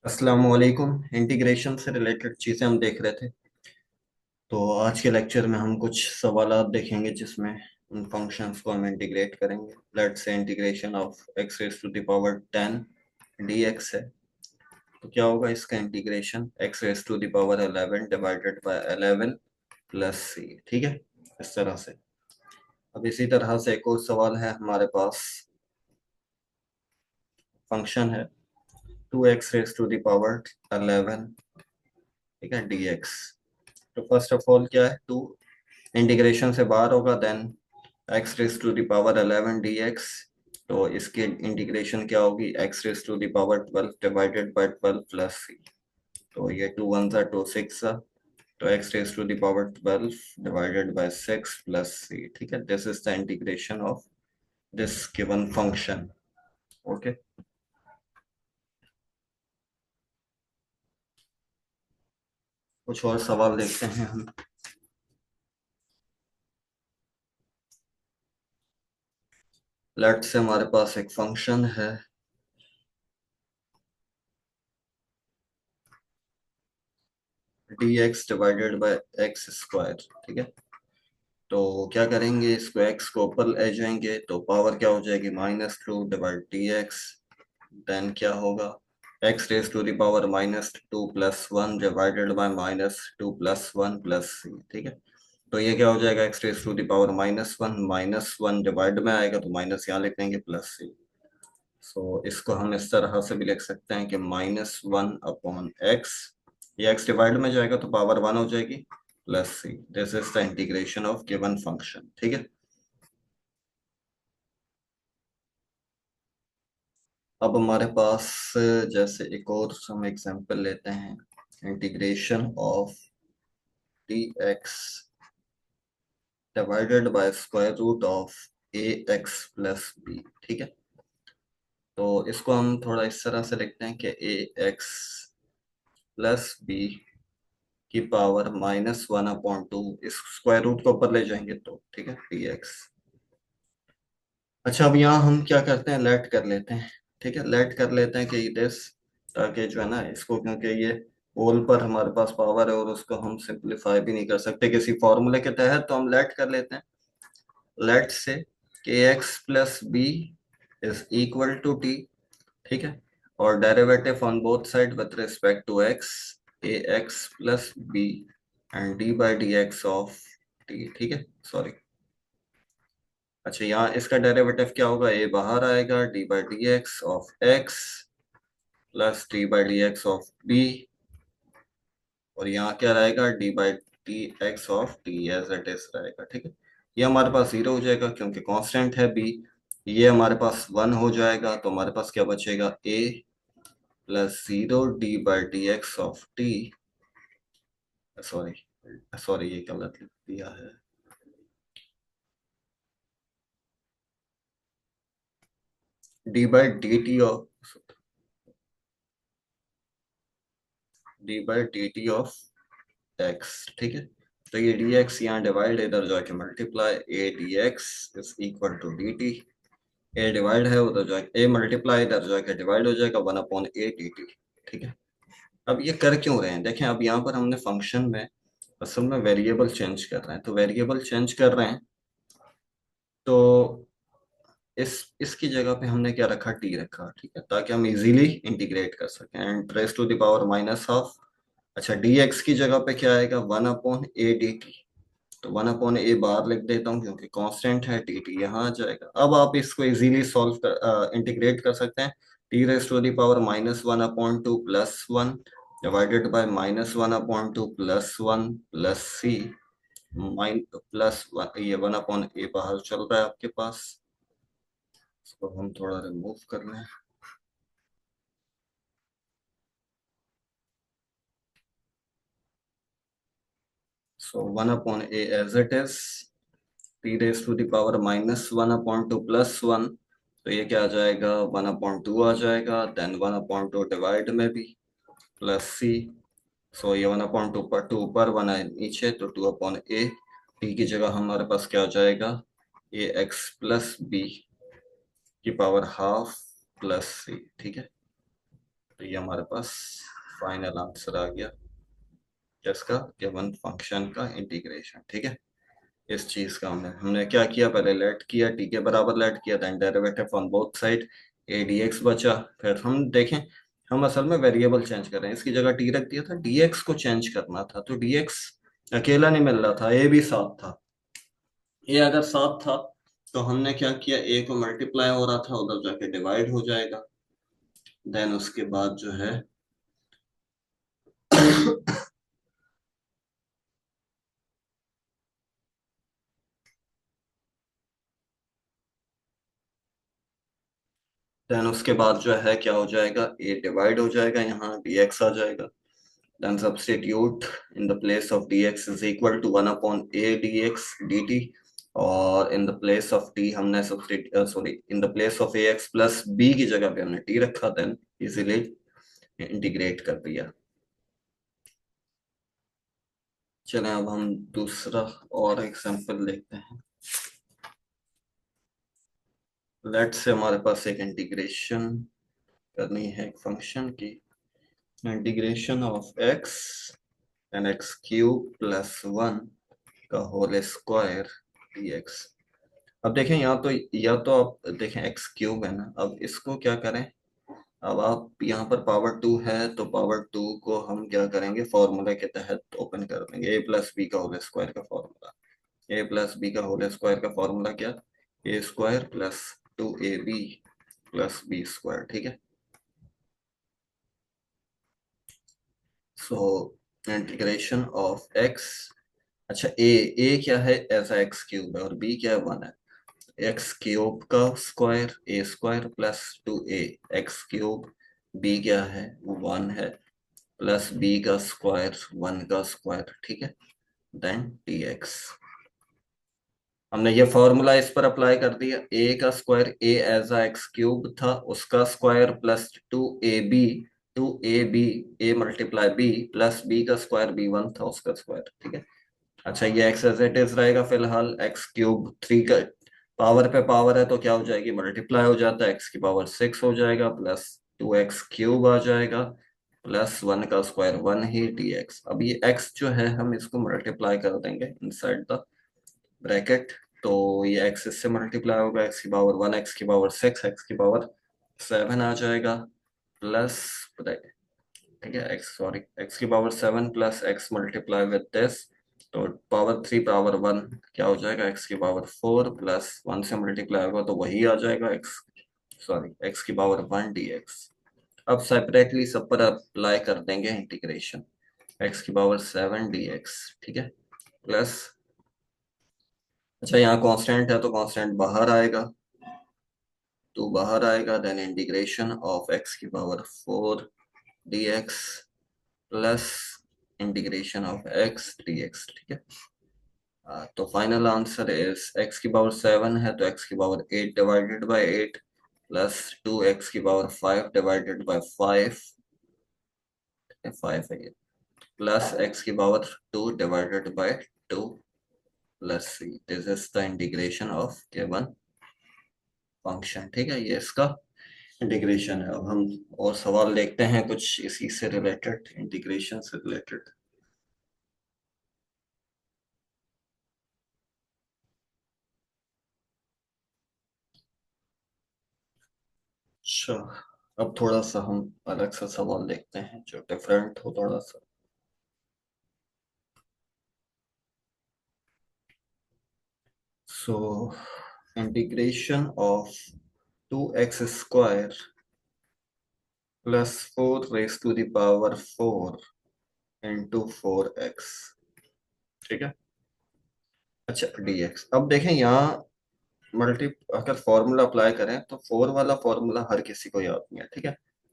अस्सलाम वालेकुम। इंटीग्रेशन से रिलेटेड चीज़ें हम देख रहे थे। तो आज के लेक्चर में हम कुछ सवालात देखेंगे जिसमें उन फंक्शंस को हम इंटीग्रेट करेंगे। Let's say integration of x raise to the power 10 dx है। तो क्या होगा इसका integration x raise to the power 11 divided by 11 plus c। ठीक है, इस तरह से। अब इसी तरह से एक और सवाल है हमारे पास। फंक्शन है 2x rays to the power 11, ठीक है, dx। तो फर्स्ट ऑफ ऑल क्या है, टू इंटीग्रेशन से बाहर होगा, then x raise to the power 11 dx। तो इसकी इंटीग्रेशन क्या होगी, x raise to the power 12 divided by 12 plus c। तो ये टू वन सा टू सिक्स सा, तो x raise to the power 12 divided by 6 plus c। ठीक है, this is the integration of this given function. Okay, कुछ और सवाल देखते हैं हम। लेट्स से हमारे पास एक फंक्शन है dx divided by x square. ठीक है, तो क्या करेंगे, इसको x को ऊपर ले जाएंगे तो पावर क्या हो जाएगी, -2 डिवाइड डी एक्स। देन क्या होगा, x raise to the power -2 plus 1 divided by -2 plus 1 plus C. ठीक है, तो ये क्या हो जाएगा, x raise to the power -1 divide में आएगा तो माइनस यहाँ लिख देंगे प्लस सी। सो इसको हम इस तरह से भी लिख सकते हैं कि -1/x। ये x डिवाइड में जाएगा तो पावर 1 हो जाएगी plus c. This is the integration of given function. ठीक है, अब हमारे पास जैसे एक और हम एग्जांपल लेते हैं, integration of d x divided by square root of a x plus b. ठीक है, तो इसको हम थोड़ा इस तरह से लिखते हैं कि ए एक्स प्लस बी की पावर -1/2, इस स्क्वायर रूट को ऊपर ले जाएंगे तो ठीक है, डी एक्स। अच्छा, अब यहाँ हम क्या करते हैं, लेट कर लेते हैं। ठीक है, लेट कर लेते हैं कि दिस, ताकि जो है ना इसको, क्योंकि ये होल पर हमारे पास पावर है और उसको हम सिंप्लीफाई भी नहीं कर सकते किसी फॉर्मूले के तहत, तो हम लेट कर लेते हैं। लेट से कि x plus b is equal to t. ठीक है, और derivative on both side with respect to x, a x plus b and d by D x of t. ठीक है, सॉरी। अच्छा, यहाँ इसका डेरिवेटिव क्या होगा, ए बाहर आएगा, d by D x of x plus d by D x of b, और यहाँ क्या रहेगा, d by D x of t as it is रहेगा। ठीक है, ये हमारे पास जीरो हो जाएगा क्योंकि कांस्टेंट है बी। ये हमारे पास वन हो जाएगा तो हमारे पास क्या बचेगा, A plus zero D by D x of T. Sorry, sorry ये गलत लिख दिया है। D by D T of, D by D T of X. ठीक है, तो ये डी एक्स यहाँ डिवाइड, इधर जाके multiply, a d x is equal to D t. A divide है उधर जाके, ए मल्टीप्लाई इधर जाके डिवाइड हो जाएगा, 1/a डी टी। ठीक है, अब ये कर क्यों रहे हैं, देखें, अब यहाँ पर हमने फंक्शन में असल में वेरिएबल चेंज कर रहे हैं, तो वेरिएबल चेंज कर रहे हैं तो इसकी जगह पे हमने क्या रखा, टी रखा। ठीक है, ताकि हम इजीली इंटीग्रेट कर सकें, and raise to the power -12। अच्छा, डी एक्स की जगह पे क्या आएगा, 1/a डी टी। तो 1/a बाहर लिख देता हूँ क्योंकि कांस्टेंट है, टी टी यहाँ आ जाएगा। अब आप इसको इजीली सॉल्व कर इंटीग्रेट कर सकते हैं। T raise to the power -1/2 plus 1 divided by -1/2 plus 1 plus c माइन प्लस ये 1/a बाहर चल रहा है आपके पास, इसको हम थोड़ा रिमूव कर लें। So 1/a as it is, t raise to the power -1/2 plus 1, तो ये क्या आ जाएगा, 1/2 आ जाएगा, देन 1/2 डिवाइड में भी प्लस सी। सो ये 1/2 पर, टू ऊपर, वन है नीचे, तो 2/a। टी की जगह हमारे पास क्या आ जाएगा, ए एक्स प्लस बी की पावर हाफ प्लस सी। ठीक है, तो ये हमारे पास फाइनल आंसर आ गया इसका, गिवन फंक्शन का इंटीग्रेशन। ठीक है, इस चीज का हमने हमने क्या किया, पहले लेट किया, टी के बराबर लेट किया, then derivative on both side, a d x बचा। फिर हम देखें, हम असल में वेरिएबल चेंज कर रहे हैं, इसकी जगह टी रख दिया था, डीएक्स को चेंज करना था, तो डीएक्स अकेला नहीं मिल रहा था, ए भी साथ था। ए अगर साथ था तो हमने क्या किया, ए को मल्टीप्लाई हो रहा था, उधर जाके डिवाइड हो जाएगा। देन उसके बाद जो है देन उसके बाद जो है क्या हो जाएगा, ए डिवाइड हो जाएगा, यहाँ डीएक्स आ जाएगा। Then substitute in the place of dx is equal to 1 upon a dx dt, और in the place of t हमने in the place of ax plus b की जगह पे हमने t रखा, देन इजीली इंटीग्रेट कर दिया। चलें अब हम दूसरा और एग्जांपल देखते हैं। लेट से हमारे पास एक इंटीग्रेशन करनी है एक फंक्शन की, integration of x and x cube plus 1 का होल स्क्वायर dx। अब देखें, यहाँ तो या तो आप देखें एक्स क्यूब है ना, अब इसको क्या करें, अब आप यहाँ पर पावर 2 है तो पावर 2 को हम क्या करेंगे, फॉर्मूला के तहत ओपन कर देंगे, ए प्लस बी का होल स्क्वायर का फॉर्मूला। ए प्लस बी का होल स्क्वायर का फॉर्मूला क्या, A square plus 2ab plus B square. ठीक है, सो इंटीग्रेशन ऑफ एक्स, अच्छा ए क्या है, ऐसा एक्स क्यूब है और बी क्या है, 1 है। एक्स क्यूब का square A square plus 2a, X cube B क्या है, 1 है, प्लस बी का स्क्वायर 1 का स्क्वायर। ठीक है, देन dx। हमने ये फॉर्मूला इस पर अप्लाई कर दिया, ए का square a as a x cube था, उसका square plus 2ab, 2ab a multiply b plus B का स्क्वायर b1 था उसका स्क्वायर। ठीक है, अच्छा ये एक्स एज इट इज रहेगा फिलहाल, एक्स क्यूब 3 का पावर पे पावर है तो क्या हो जाएगी, मल्टीप्लाई हो जाता है, एक्स की पावर 6 हो जाएगा, प्लस 2x क्यूब आ जाएगा, प्लस 1 का स्क्वायर 1 ही dx। अब ये x जो है हम इसको मल्टीप्लाई कर देंगे इनसाइड द ब्रैकेट, तो ये x इससे मल्टीप्लाई होगा, x की पावर 1, x की पावर 6, x की पावर 7 आ जाएगा, प्लस, ठीक है, एक्स सॉरी एक्स की power 7 plus x multiply with this, तो पावर 3 पावर 1 क्या हो जाएगा, एक्स की पावर 4 प्लस 1 से मल्टीप्लाई होगा तो वही आ जाएगा, एक्स की पावर 1 dx। अब सेपरेटली सब पर अप्लाई कर देंगे इंटीग्रेशन, एक्स की पावर 7 dx। ठीक है, प्लस, अच्छा यहाँ कांस्टेंट है तो कांस्टेंट बाहर आएगा, तो बाहर आएगा, देन इंटीग्रेशन ऑफ एक्स की power 4 dx plus integration of x dx। ठीक है, तो फाइनल आंसर इज एक्स की पावर 7 है तो एक्स की power 8 divided by 8 plus 2x की पावर 5 डिवाइडेड बाय 5, 5 है ये, प्लस x की power 2 divided by 2 plus c। This is the integration of given function. ठीक है, ये इसका इंटीग्रेशन है। अब हम और सवाल देखते हैं कुछ इसी से रिलेटेड, इंटीग्रेशन से रिलेटेड। अच्छा, अब थोड़ा सा हम अलग सा सवाल देखते हैं जो डिफरेंट हो थोड़ा सा। So integration of 2x square plus 4 raised to the power 4 into 4x। ठीक है, अच्छा dx। अब देखें यहाँ मल्टी अगर फॉर्मूला अप्लाई करें तो 4 वाला फॉर्मूला हर किसी को याद नहीं है। ठीक है,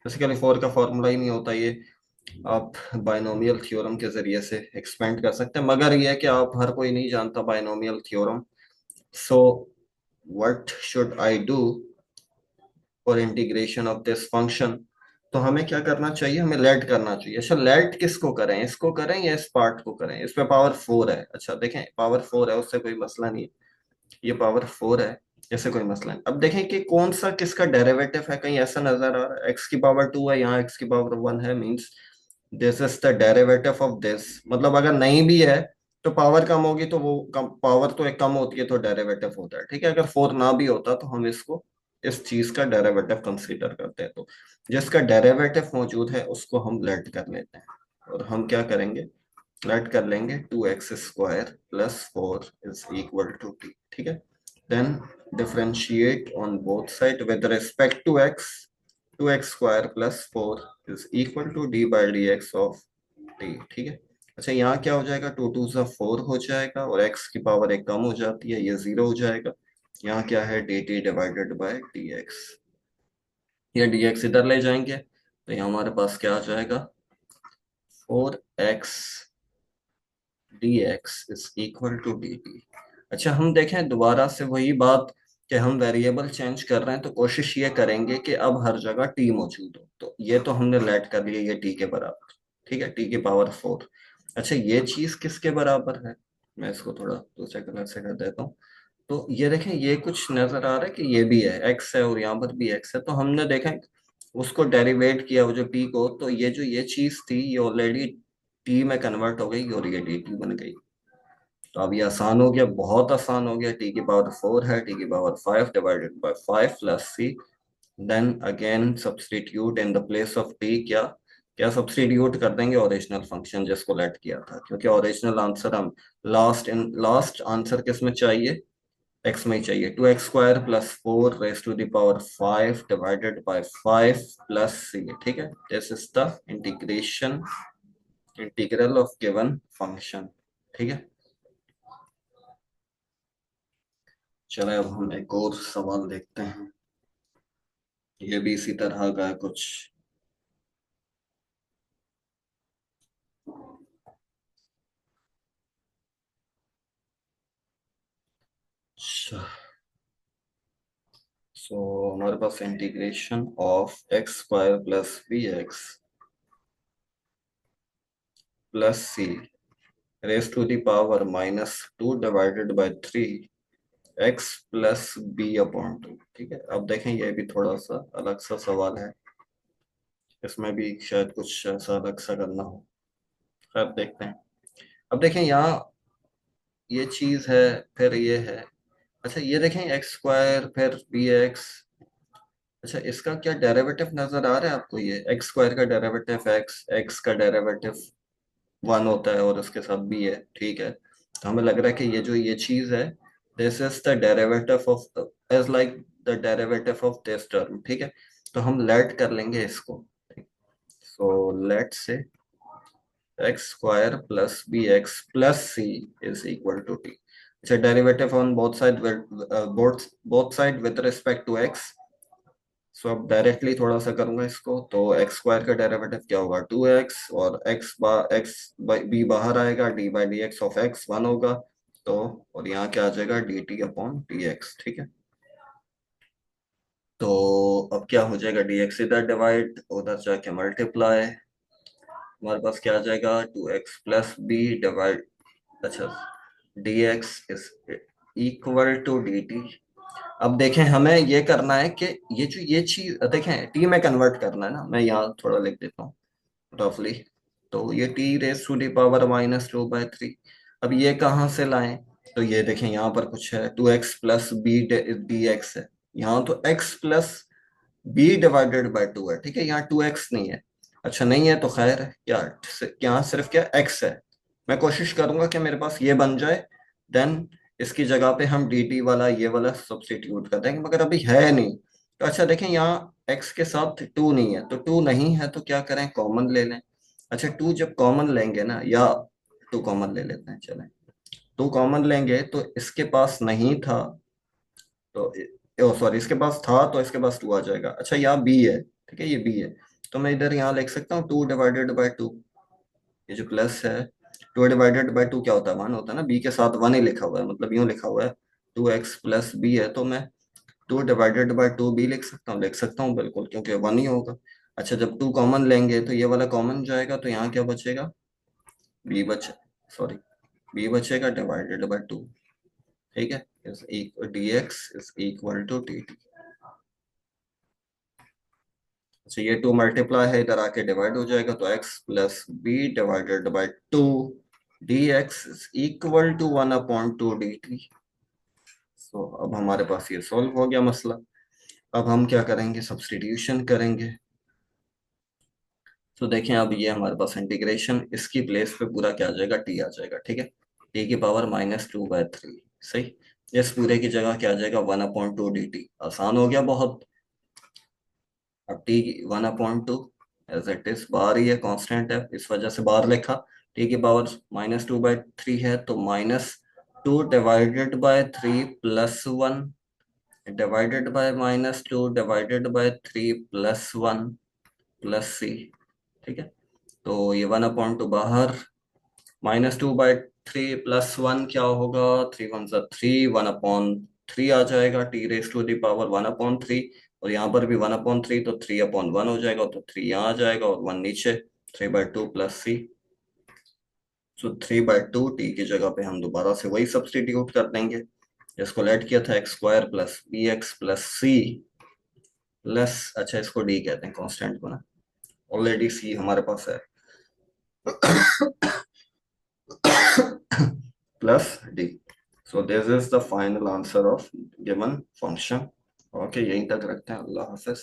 बेसिकली 4 का फॉर्मूला ही नहीं होता ये, आप बाइनोमियल थ्योरम के जरिए से एक्सपेंड कर सकते हैं, मगर ये है कि आप हर कोई नहीं जानता binomial theorem. So what should I do for integration of this function, तो हमें क्या करना चाहिए, हमें लेट करना चाहिए। अच्छा लेट किसको करें, इसको करें या इस पार्ट को करें, इस पे पावर 4 है। अच्छा देखें पावर 4 है उससे कोई मसला नहीं है, ये पावर 4 है, ऐसे कोई मसला नहीं। अब देखें कि कौन सा किसका डेरिवेटिव है, कहीं ऐसा नजर आ रहा है एक्स की पावर टू है, यहाँ एक्स की पावर वन है, means this is the derivative of this. मतलब अगर नहीं भी है तो पावर कम होगी तो वो कम, पावर तो एक कम होती है तो डेरिवेटिव होता है, ठीक है। अगर फोर ना भी होता तो हम इसको इस चीज का डेरिवेटिव कंसीडर करते हैं। तो जिसका डेरिवेटिव मौजूद है उसको हम लेट कर लेते हैं, और हम क्या करेंगे, लेट कर लेंगे two x square plus four is equal to t, ठीक है। Then differentiate on both side with respect to x, two x square plus four is equal to d by D x of t, ठीक है। अच्छा यहाँ क्या हो जाएगा, to to सा फोर हो जाएगा और एक्स की पावर एक कम हो जाती है, ये जीरो हो जाएगा। यहाँ क्या है, D T divided by D x, या डी एक्स इधर ले जाएंगे तो यहाँ हमारे पास क्या आ जाएगा, four x d x is equal to D t. अच्छा हम देखें दोबारा से वही बात कि हम वेरिएबल चेंज कर रहे हैं तो कोशिश ये करेंगे कि अब हर जगह टी मौजूद हो। तो ये तो हमने लेट कर लिया, ये टी के बराबर, ठीक है, टी की पावर फोर। अच्छा ये चीज किसके बराबर है, मैं इसको थोड़ा दूसरे कलर से कर देता हूँ। तो ये देखें ये कुछ नजर आ रहा है कि ये भी है, एक्स है और यहाँ पर भी एक्स है। तो हमने देखा उसको डेरिवेट किया वो जो टी को, तो ये जो ये चीज थी ये ऑलरेडी टी में कन्वर्ट हो गई और ये डी टी बन गई। तो अब ये आसान हो गया, बहुत आसान हो गया। टी की पावर फोर है, टी की power five divided by five plus c. Then again substitute in the place of t, क्या क्या सब्सटीट्यूट कर देंगे, ओरिजिनल फंक्शन जिसको लेट किया था, क्योंकि ओरिजिनल आंसर हम लास्ट आंसर किस में चाहिए, एक्स में ही चाहिए। Two x square plus four raise to the power five divided by five plus C, ठीक है। This is the integration integral of given function, ठीक है। चले अब हम एक और सवाल देखते हैं, ये भी इसी तरह का है कुछ। अच्छा, सो हमारे पास integration of X square plus B x plus C raise to the power minus two divided by three X plus B upon two, ठीक है। अब देखें ये भी थोड़ा सा अलग सा सवाल है, इसमें भी शायद कुछ ऐसा अलग सा करना हो। खैर देखते हैं। अब देखें यहाँ ये चीज है, फिर ये है। अच्छा ये देखें एक्स स्क्वायर फिर बी एक्स। अच्छा इसका क्या डेरिवेटिव नजर आ रहा है आपको, ये एक्स स्क्वायर का डेरिवेटिव एक्स, एक्स का डेरिवेटिव वन होता है और उसके साथ बी है, ठीक है। तो हमें लग रहा है कि ये जो ये चीज है, this is the derivative of, is like the derivative of this term, ठीक है। तो हम लेट कर लेंगे इसको, so let say X square plus B x plus C is equal to T. अच्छा derivative on both side, both side with respect to X. So अब directly थोड़ा सा करूंगा इसको, तो एक्स स्क्वायर का डेरिवेटिव क्या होगा, टू एक्स, और एक्स बाई बी बाहर आएगा, d by D x of x one होगा। तो और यहाँ क्या आ जाएगा, D T upon D x, ठीक है। तो अब क्या हो जाएगा, डी एक्स इधर डिवाइड उधर जाके मल्टीप्लाई, हमारे पास क्या आ जाएगा, two x plus B divide, अच्छा D x is equal to D T. अब देखें हमें ये करना है कि ये जो ये चीज देखें टी में कन्वर्ट करना है ना, मैं यहाँ थोड़ा लिख देता हूँ रफली। तो ये t raise to the power minus two by three, अब ये कहाँ से लाएं, तो ये देखें यहाँ पर कुछ है, two x plus b d x है, यहाँ तो x plus b divided by two है, ठीक है, यहाँ टू एक्स नहीं है। अच्छा नहीं है तो खैर है, क्या यहाँ सिर्फ क्या एक्स है। मैं कोशिश करूंगा कि मेरे पास ये बन जाए, देन इसकी जगह पे हम डी टी वाला ये वाला सब्स्टिट्यूट कर देंगे, मगर अभी है नहीं। तो अच्छा देखें यहाँ एक्स के साथ टू नहीं है, तो टू नहीं है तो क्या करें, कॉमन ले लें। अच्छा टू जब कॉमन लेंगे ना, या टू कॉमन ले लेते हैं, चलें टू कॉमन लेंगे, तो इसके पास नहीं था तो सॉरी इसके पास था तो इसके पास टू आ जाएगा। अच्छा यहाँ बी है, ठीक है, ये बी है, तो मैं इधर यहाँ लिख सकता हूँ टू डिवाइडेड बाई टू, ये जो प्लस है, टू डिवाइडेड बाई टू क्या होता है, वन होता है ना, बी के साथ वन ही लिखा हुआ है, मतलब यूं लिखा हुआ है, टू एक्स प्लस बी है, तो मैं two divided by two b लिख सकता हूँ बिल्कुल, क्योंकि वन ही होगा। अच्छा जब टू कॉमन लेंगे तो ये वाला कॉमन जाएगा, तो यहाँ क्या बचेगा, बी बचे, सॉरी बी बचेगा डिवाइडेड बाई टू, ठीक है, dx is equal to dt। अच्छा ये 2 मल्टीप्लाई है, इधर आके डिवाइड हो जाएगा, तो x plus b divided by 2 dx is equal to 1/2 dt। So अब हमारे पास ये सॉल्व हो गया मसला। अब हम क्या करेंगे, सब्स्टिट्यूशन करेंगे। तो देखें अब ये हमारे पास इंटीग्रेशन, इसकी प्लेस पे पूरा क्या आ जाएगा, टी आ जाएगा। ठीक है, टी की पावर -2/3। सही, इस पूरे की जगह क्या आ जाएगा, 1/2 dt। आसान हो गया बहुत। अब टी 1/2 एज इट इज, बार ही है, कांस्टेंट है, इस वजह से बार लिखा। टी की पावर -2/3 है, तो -2 divided by 3 +1 divided by -2 divided by 3 +1 plus C. ठीक है, तो ये 1/2 बाहर, -2/3 +1 क्या होगा, 3 × 1 = 3, 1/3 आ जाएगा, t⁻⁴ 1/3। और यहाँ पर भी 1/3, तो 3/1 हो जाएगा, तो 3 यहाँ आ जाएगा और 1 नीचे, 3/2 प्लस सी। सो 3/2 टी की जगह पे हम दोबारा से वही सब्सटीट्यूट कर देंगे, जिसको लेट किया था, x² plus B x plus c plus, अच्छा इसको डी कहते हैं कांस्टेंट को ना, ऑलरेडी सी हमारे पास है, plus D. So this is the final answer of given function. Okay, यहीं तक रखते हैं, अल्लाह हाफिज।